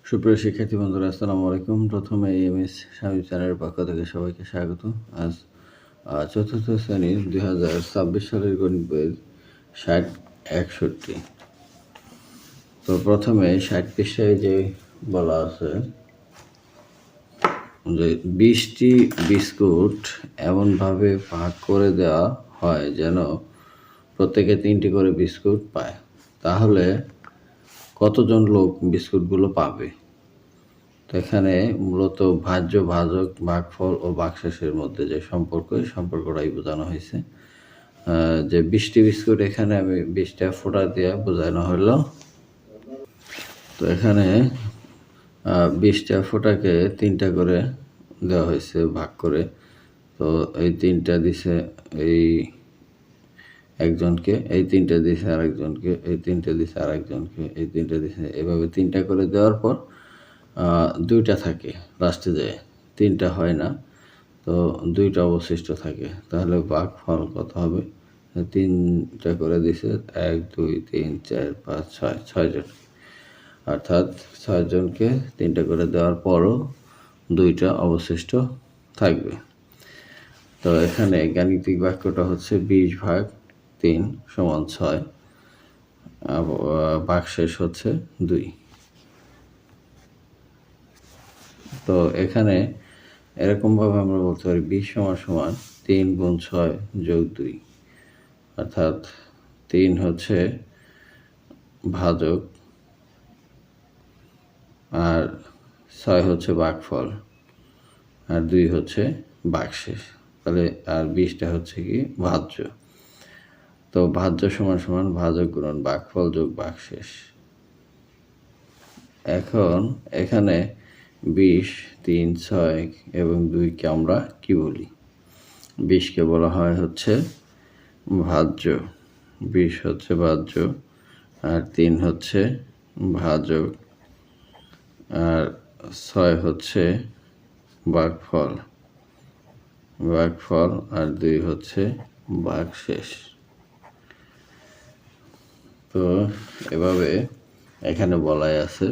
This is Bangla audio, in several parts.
সুপ্রিয় শিক্ষার্থী বন্ধুরা, আসসালামু আলাইকুম। প্রথমে এমএস শামীম চ্যানেলের পক্ষ থেকে সবাইকে স্বাগত। আজ চতুর্থ শ্রেণীর 2026 সালের গণিত বইয়ের 60-61। তো প্রথমে 60 পৃষ্ঠায় যে বলা আছে যে 20টি বিস্কুট এমনভাবে ভাগ করে দেওয়া হয় যেন প্রত্যেকে 3টি করে বিস্কুট পায়, তাহলে কতজন লোক বিস্কুটগুলো পাবে? তো এখানে মূলত ভাজ্য, ভাজক, ভাগফল ও ভাগশেষের মধ্যে যে সম্পর্ক, এই সম্পর্কটাই বোঝানো হয়েছে। যে 20টি বিস্কুট এখানে আমি 20টা ফোঁটা দিয়ে বোঝানো হলো। তো এখানে 20টা ফোঁটাকে 3টা করে দেওয়া হয়েছে ভাগ করে। তো এই 3টা দিছে এই একজনকে, এই 3টা দিছে আরেকজনকে, এই 3টা দিছে আরেকজনকে, এই 3টা দিছে, এভাবে 3টা করে দেওয়ার পর 2টা থাকে লাস্টে যায়, 3টা হয় না, তো 2টা অবশিষ্ট থাকে। তাহলে ভাগফল কত হবে? 3টা করে দিছে 1 2 3 4 5 6 6জন, অর্থাৎ 6জনকে 3টা করে দেওয়ার পরও 2টা অবশিষ্ট থাকবে। তো এখানে গাণিতিক বাক্যটা হচ্ছে 20/3 = 6, ভাগশেষ হচ্ছে 2। তো এখানে এরকমভাবে আমরা বলতে পারি 20 = 3 × 6 + 2, অর্থাৎ 3 হচ্ছে ভাজক আর 6 হচ্ছে ভাগফল আর 2 হচ্ছে ভাগশেষ। তাহলে আর 20টা হচ্ছে কি ভাজ্য। তো ভাজ্য = ভাজক গুণন ভাগফল যোগ ভাগশেষ। এখন এখানে 20, 3, 6 এবং 2কে আমরা কি বলি? 20কে বলা হয় হচ্ছে ভাজ্য, 20 হচ্ছে ভাজ্য, আর 3 হচ্ছে ভাজক, আর 6 হচ্ছে ভাগফল, আর 2 হচ্ছে ভাগশেষ। তো এভাবে এখানে বলাই আছে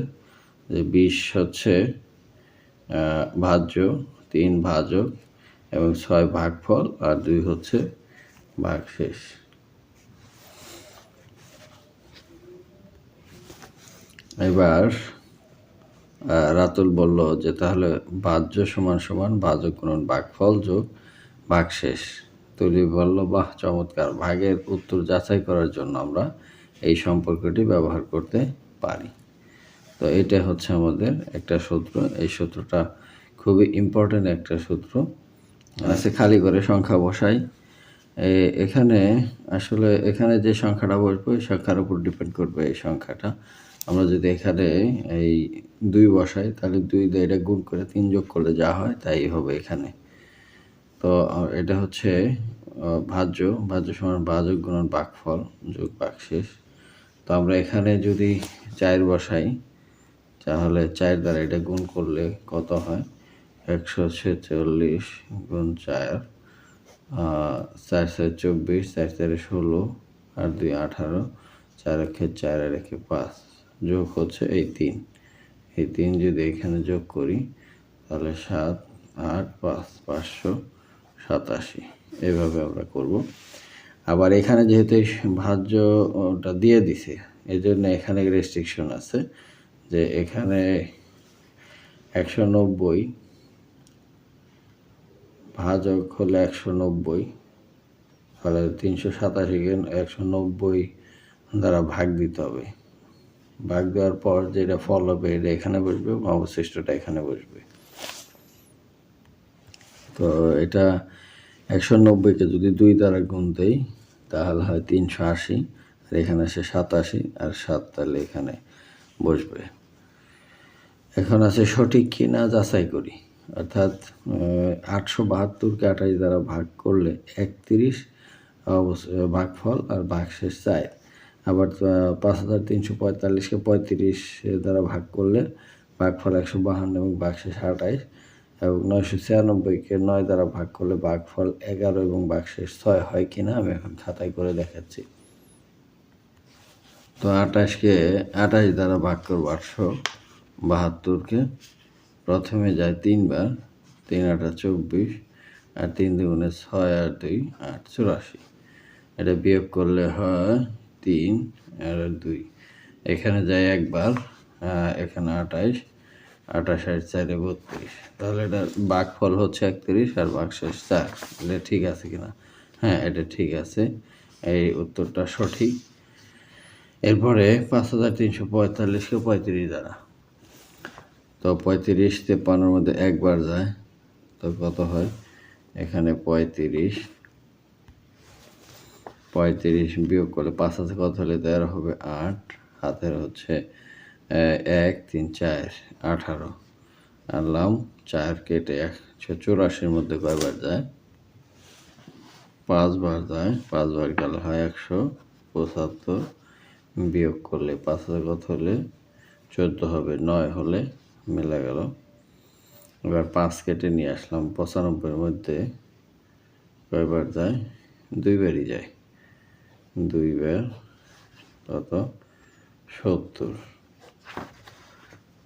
যে 20 হচ্ছে ভাজ্য, 3 ভাজক এবং 6 ভাগফল আর 2 হচ্ছে ভাগশেষ। এবার রাতুল বলল যে তাহলে ভাজ্য = ভাজক গুণন ভাগফল যোগ ভাগশেষ। তুলি বলল, বাহ, চমৎকার, ভাগের উত্তর যাচাই করার জন্য আমরা এই সম্পর্কটি ব্যবহার করতে পারি। তো এটা হচ্ছে আমাদের একটা সূত্র। এই সূত্রটা খুবই ইম্পর্টেন্ট একটা সূত্র। খালি করে সংখ্যা বসাই। এখানে আসলে এখানে যে সংখ্যাটা বসবে ওই সংখ্যার উপর ডিপেন্ড করবে এই সংখ্যাটা। আমরা যদি এখানে এই 2 বসাই, তাহলে 2 দিয়ে এটা গুণ করে 3 যোগ করলে যা হয় তাই হবে এখানে। তো এটা হচ্ছে ভাজ্য = ভাজক গুণন ভাগফল যোগ ভাগশেষ। তো আমরা এখানে যদি 4 বসাই, তাহলে 4 দ্বারা এটা গুণ করলে কত হয়? 146 × 4, 4 4 24, 4 4 16 আর 2 18, 4 1 4 আর 1 5, যোগ হচ্ছে এই 3। এই 3 যদি এখানে যোগ করি তাহলে 7 8 5 587। এইভাবে আমরা করব। আবার এখানে যেহেতু এই ভাজ্যটা দিয়ে দিছে, এই জন্য এখানে রেস্ট্রিকশন আছে যে এখানে 190 ভাজক হলে 190, ফলে 387কে 190 দ্বারা ভাগ দিতে হবে। ভাগ দেওয়ার পর যেটা ফল হবে এটা এখানে বসবে, অবশিষ্টটা এখানে বসবে। তো এটা 190কে যদি 2 দ্বারা গুণ দেই তাহলে হয় 380, আর এখানে আসে 87 আর 7, তাহলে এখানে বসবে। এখন আছে সঠিক কি না যাচাই করি, অর্থাৎ 872কে 28 দ্বারা ভাগ করলে 31 ভাগফল আর ভাগশেষ 4। আবার 5345কে 35 দ্বারা ভাগ করলে ভাগফল 152 এবং ভাগশেষ 28, এবং 996কে 9 দ্বারা ভাগ করলে ভাগফল 11 এবং ভাগশেষ 6 হয় কিনা আমি এখন খাতায় করে দেখাচ্ছি। তো 28কে 28 দ্বারা ভাগ করবো 800, 72কে প্রথমে যায় 3 বার, 3 8 24 আর 3 দুগুণে 6 আর 2 8 84। এটা বিয়োগ করলে হয় 3 আর 2, এখানে যায় একবার, এখানে 28, 28 আর 4 32। তাহলে এটার ভাগফল হচ্ছে 31 আর ভাগশেষ 4। এটা ঠিক আছে কিনা? হ্যাঁ, এটা ঠিক আছে, এই উত্তরটা সঠিক। এরপরে 5345কে 35 দ্বারা, তো 35 53-র মধ্যে একবার যায়, তো কত হয়? এখানে 35 বিয়োগ করলে 5 আছে কত হলে 13 হবে 8, হাতের হচ্ছে 1 3 4 18, আনলাম 4 কেটে 184-র মধ্যে কয়বার যায়? 5 বার যায়, 5 বার গেলে হয় 175, বিয়োগ করলে 5 আছে কত হলে 14 হবে, 9 হলে মিলে গেল। এবার 5 কেটে নিয়ে আসলাম, 95-র মধ্যে কয়বার যায়? 2 বারই যায়, 2 বার কত? 70।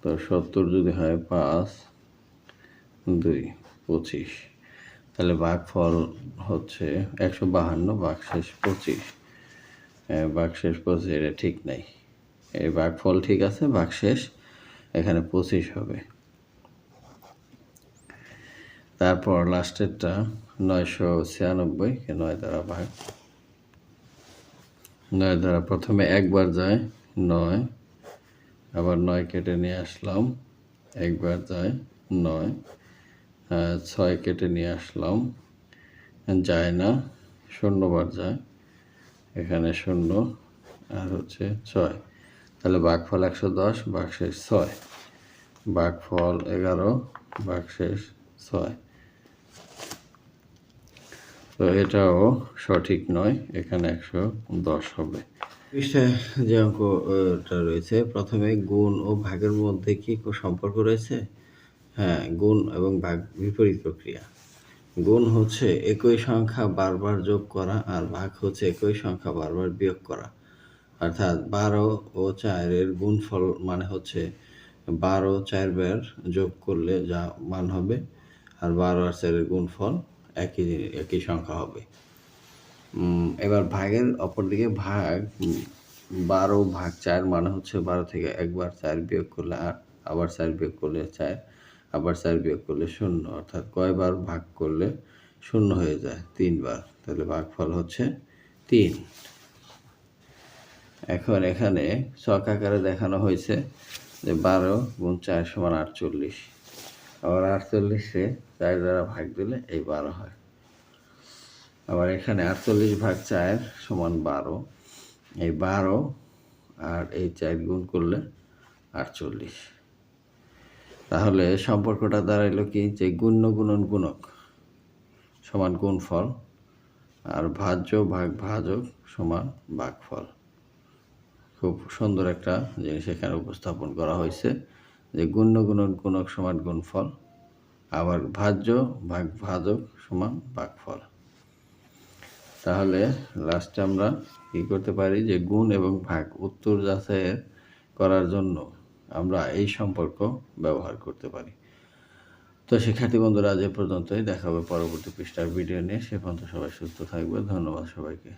তো 70 যদি হয় 5 2 25, তাহলে ভাগফল হচ্ছে 152, ভাগশেষ 25। ভাগশেষ 25, এটা ঠিক নাই, এই ভাগফল ঠিক আছে, ভাগশেষ এখানে 25 হবে। তারপর লাস্টেরটা 996কে 9 দ্বারা ভাগ, 9 দ্বারা প্রথমে একবার যায় 9, আবার 9 কেটে নিয়ে আসলাম, একবার যায় 9, 6 কেটে নিয়ে আসলাম, যায় না, 0 বার যায়, এখানে 0 আর হচ্ছে 6, তাহলে ভাগফল 110, ভাগশেষ 6, ভাগফল 11, ভাগশেষ 6। তো এটাও সঠিক নয়, এখানে 110 হবে। পৃষ্ঠায় যে অঙ্কটা রয়েছে, প্রথমে গুণ ও ভাগের মধ্যে কি সম্পর্ক রয়েছে? হ্যাঁ, গুণ এবং ভাগ বিপরীত প্রক্রিয়া। গুণ হচ্ছে একই সংখ্যা বারবার যোগ করা, আর ভাগ হচ্ছে একই সংখ্যা বারবার বিয়োগ করা। অর্থাৎ 12 ও 4-এর গুণফল মানে হচ্ছে 12 4 বার যোগ করলে যা মান হবে, আর 12 আর 4-এর গুণফল একই সংখ্যা হবে। এবার ভাগের অপরদিকে ভাগ, 12 ভাগ 4 মানে হচ্ছে 12 থেকে একবার 4 বিয়োগ করলে 8, আবার 4 বিয়োগ করলে 4, আবার 4 বিয়োগ করলে 0, অর্থাৎ কয়বার ভাগ করলে 0 হয়ে যায়? 3 বার, তাহলে ভাগফল হচ্ছে 3। এখন এখানে ছক আকারে দেখানো হয়েছে যে 12 গুণ 4 সমান 48, আবার 48-কে 4 দ্বারা ভাগ দিলে এই 12 হয়। আবার এখানে 48 ভাগ 4 সমান 12, এই 12 আর এই 4 গুণ করলে 48। তাহলে সম্পর্কটা দাঁড়াইলো কি, যে গুণ্য গুণন গুণক সমান গুণফল, আর ভাজ্য ভাগ ভাজক সমান ভাগফল। খুব সুন্দর একটা জিনিস এখানে উপস্থাপন করা হয়েছে, যে গুণ্য গুণন গুণক সমান গুণফল, আবার ভাজ্য ভাগ ভাজক সমান ভাগফল। তাহলে লাস্টে আমরা কী করতে পারি, যে গুণ এবং ভাগ উত্তর যাচাই করার জন্য আমরা এই সম্পর্ক ব্যবহার করতে পারি। তো শিক্ষার্থী বন্ধুরা, আজ এ পর্যন্তই, দেখা হবে পরবর্তী পৃষ্ঠার ভিডিও নিয়ে। সে পর্যন্ত সবাই সুস্থ থাকবে। ধন্যবাদ সবাইকে।